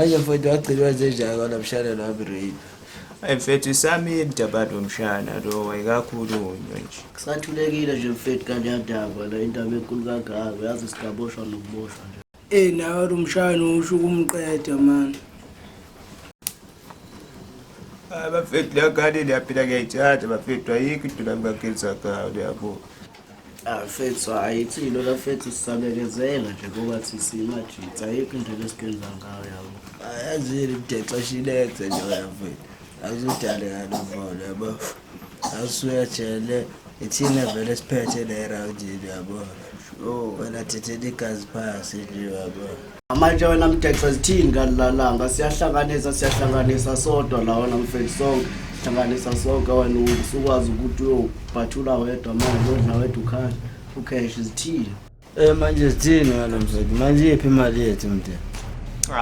manje mfowethu wagcilwa njenjani kwamshana nami mfethu sami indaba lomshana lo wayikakhulunywa nje. Kusathulekile nje mfethu kanti yadaba la indaba enkulu kangaka yazi sikaboshwa nokuboshwa nje. Nawe umshana usho ukumqeda man. Bafethu la gadi liyaphila kuyayithatha bafethu ayikho idula ngakhetha kawo yabo. Mfethu ayithilo la mfethu sisabekezela nje ngoba sisimajitha ayikho into lesikwenza ngayo yabo. Ayazile mdexo shilethe nje mfethu. Azudale ngalomvolo yabo. Asuyajele ithina vele siphethe le round yabo. Wena thethe igazi phasi nje yabo. Manje wena mdexo sithini ngalalanga siyahlanganisa sodwa la wona mfethu sonke. Hlanganisa sonke wena usukwazi ukuthi uyobhathula wedwa manje odla wedwa ukhaya ucash sithini. Manje sithini wena mfethu manje iphi imali yethu mde?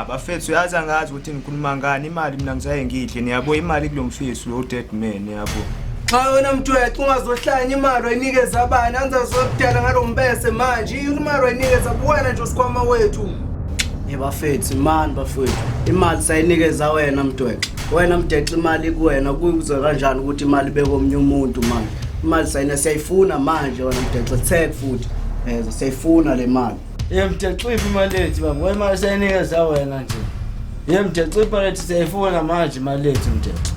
Bafethu uyazi angazi ukuthi nikhuluma ngani imali mina ngisaye ngidle niyabo imali kulomfisi lo dead man yabo. Cha wena mntwethu ungazohlanya imali wayinikeza abani anzazokudala ngalombese manje imali wayinikeza kuwena nje usikhwama wethu. Bafethu man bafethu imali sayinikeza wena mntwethu. Wena mdexo imali kuwena kuzwe kanjani ukuthi imali beke omnye umuntu manje. Imali sayina siyayifuna manje wena mdexo take futhi. Siyayifuna le mali. Mdexo iphi imali yethu baba? Wena imali sayinikeza wena nje. Mdexo imali siyayifuna manje imali yethu mdexo.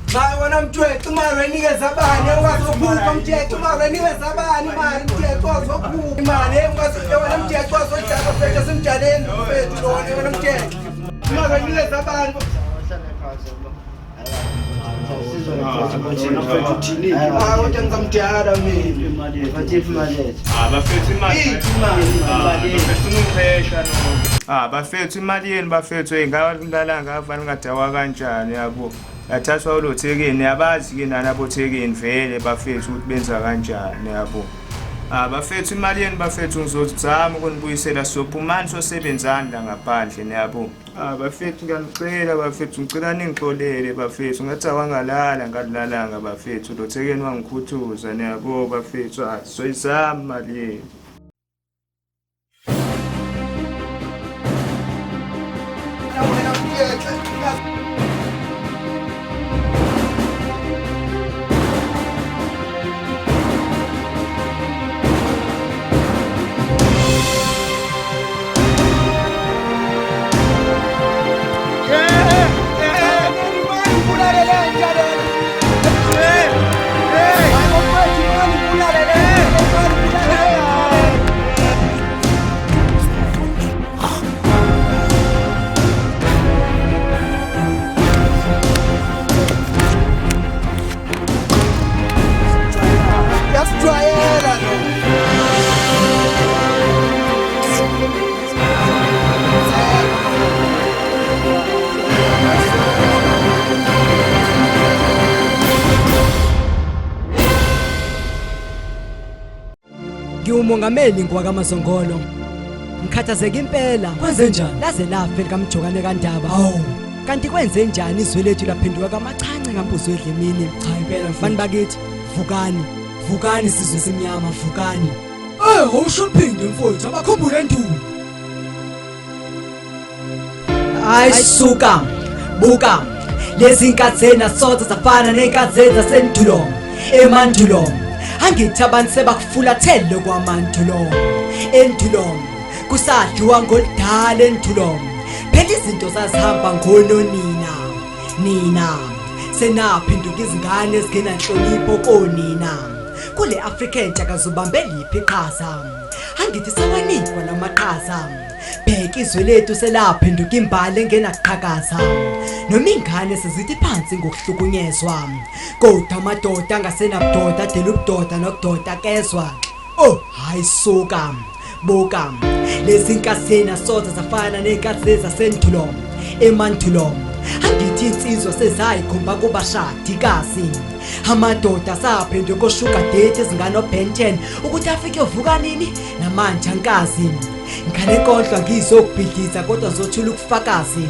Cha wena mntwethu imali wayinikeza abani ungazokhupha mdexo imali wayinikeza abani imali mdexo wazokhupha imali ungazokhupha wena mdexo wazodlala mfethu simjaleni mfethu lo wena mdexo. Imali wayinikeza abani bafethu imali yeni bafethu engalalanga avana ngadawa kanjani yabo. Yathathwa ulothekeni yabazi ke nani abothekeni vele bafethu ukuthi benza kanjani yabo. Bafethu imali yeni bafethu ngizozama ukunibuyisela sophumani sosebenzani la ngaphandle niyabo. Bafethu ngiyanicela bafethu ngicela ningixolele bafethu ngathi awangalala ngalilalanga bafethu ulothekeni wangikhuthuza niyabo bafethu soyizama imali yeni. Mongameli kwakaMazongolo ngikhathazeka impela kwenze njani laze lafe likamjokane kaNdaba kanti kwenze njani izwe lethu laphenduka kamachance ngambuzo edlemini cha impela mfana bakithi vukani sizwe simnyama vukani awushophinde mfowethu abakhumbule endulo ayisuka buka lezi nkatsena sodwa zafana nenkatsena sendulo emandulo angithi abantu sebakufulathele kwamandulo endulo kusadliwa ngolidala endulo phela izinto zazihamba ngononina nina senaphenduka izingane ezingena inhlonipho konina kule Africa entsha kazobambe liphi iqhaza angithi sawanikwa namaqhaza bheka izwe lethu selaphenduka imbali engenaqhakaza noma ingane sezithi phansi ngokuhlukunyezwa kodwa amadoda angasenabudoda adela ubudoda nokudoda kezwa hayi suka buka lezi nkasena sodwa zafana nenkazi zasendulo emandulo angithi insizwa sezayikhomba kubashadikazi amadoda saphenduka oshuka date ezingane oBenten ukuthi afike uvuka nini namanje ankazi ngale kodwa ngizokubhidliza kodwa zothula ukufakazi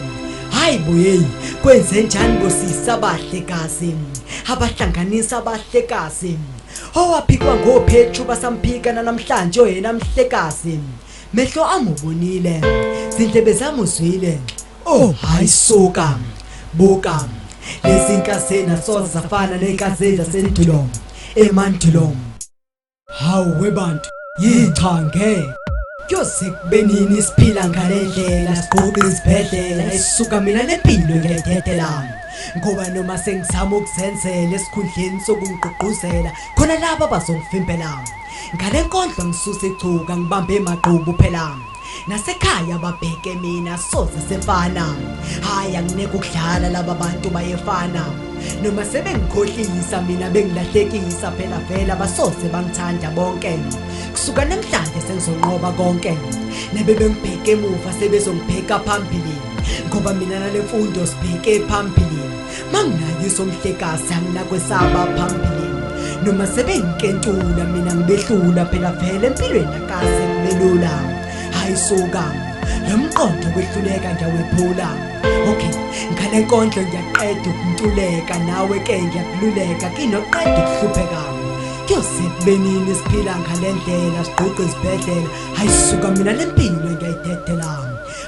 hayi boyeyi kwenze njani ngosisi abahlekazi abahlanganisa abahlekazi owaphikwa ngoPetru basamphika namhlanje oyena mhlekazi mehlo amubonile zindlebe zami uzwile Oh hayi soka buka lezinkazena soza zafana nenkazela sendulo emandulo hawu webantu yichange Yosikubenini siphila ngalendlela sigqoqa izibhedlela esisuka mina lempilo ngiyayidedela ngoba noma sengizama ukuzenzela esikhundleni sokungigqugquzela khona laba abazongivimbela ngale nkondlo ngisusa ichuka ngibambe emaqhubu phela nasekhaya babheke mina soze sefana hayi angineke ukudlala laba bantu bayefana noma sebengikhohlisa mina bengilahlekisa phela vela basoze bangithanda bonke kusuka namhlanje sengizonqoba konke nebebengibheke emuva sebezongibheka phambili ngoba mina nalemfundo sibheke phambili manginayiso umhlekazi anginakwesaba phambili noma sebengikentula mina ngibehlula phela vele empilweni akaze ngibelula hayi soka lomqondo kwehluleka ngiyawephula okay ngale nkondlo ngiyaqeda ukuntuleka nawe ke ngiyakululeka kinoqeda ukuhlupheka Yosikubenini siphila ngalendlela sigqoqa izibhedlela hayi suka mina lempilo ngiyayidedela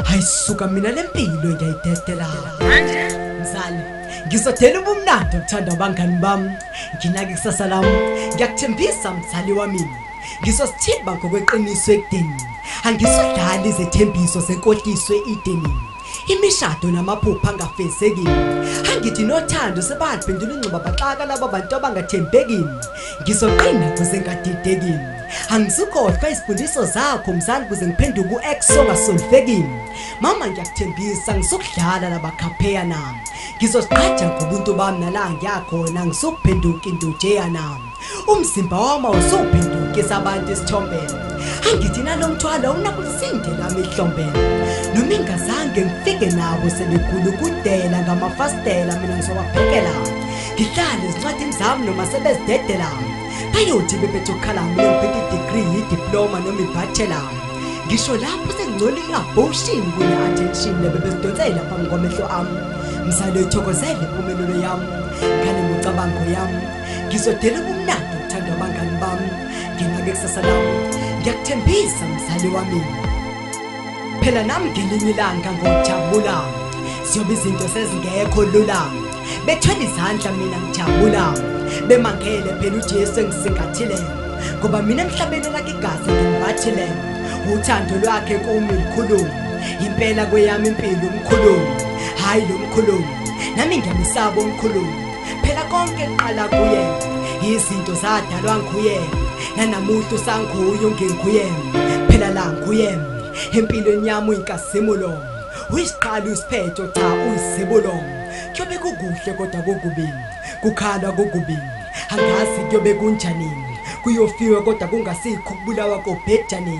hayi suka mina lempilo ngiyayidedela mzali ngizodela ubumnandi ukuthanda abangani bami nginake kusasa lami ngiyakuthembisa mzali wami ngizosithimba ngokweqiniso ekudeni angisodlala izethembiso senkohliswe ideni imishado namaphupha angafezeki angithi nothando sebaphendula ingcuba baxaka laba bantu abangathembeki ngizoqina kuze ngadideki angisukhohlwa izifundiso zakho mzali kuze ngiphenduke uX ongasolveki mama ngiyakuthembisa ngisukudlala labakhaphea nami ngizosiqhatha ngobuntu bami nala ngiyakhona ngisukuphenduka indojeyana umzimba wami usuphenduke sabantu isithombeni angithi nalomthwalo unakusindela amehlombeni noma ingazange ngifike nabo sebekhulukudela ngamafastela mina ngizobaphekela ngihlale ezincwadini zami noma sebezidedela bayothi bebethe ukhala mina ngiphethe degree idiploma noma ibachelor ngisho lapho sengingcoli abortion kule attention lebebezidonsela phambi kwamehlo ami mzalo ithokozele impumelelo yami ngale micabango yami ngizodela ubumnandi ukuthanda abangani bami nginake kusasa lami ngiyakuthembisa mzali wami phela nami ngelinye ilanga ngojabula siyobe izinto sezingekho lula bethwele izandla mina ngijabula bemangele phela uJesu engisingathile ngoba mina emhlabeni lakhe igazi ngimbathile uthando lwakhe kumi likhulu impela kweyami impilo umkhulu hayi lo mkhulu nami ngiyamisaba umkhulu phela konke qala kuye izinto zadalwa nguye nanamuntu sanguye ongenguye phela la nguye empilweni yami uyinkasimulo uyisiqala usiphetho cha uyisibulo kuyobe kukuhle kodwa kukubi kukhala kukubi angazi kuyobe kunjani kuyofiwa kodwa kungasikho kubulawa kobhedani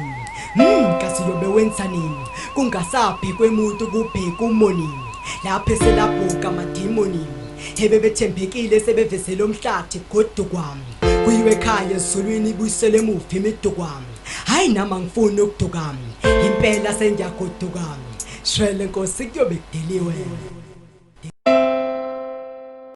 kasi yobe wenzani kungasaphi kwemuntu kubheka umoni lapho selaphuka amadimoni hebe bethembekile sebevesela omhlathi godukwami kuyiwe ekhaya ezulwini ibuyisele emuva imidukwami hayi nama ngifuna ukudukami impela sengiyagoduka shwele nkosi kuyobe kudeliwe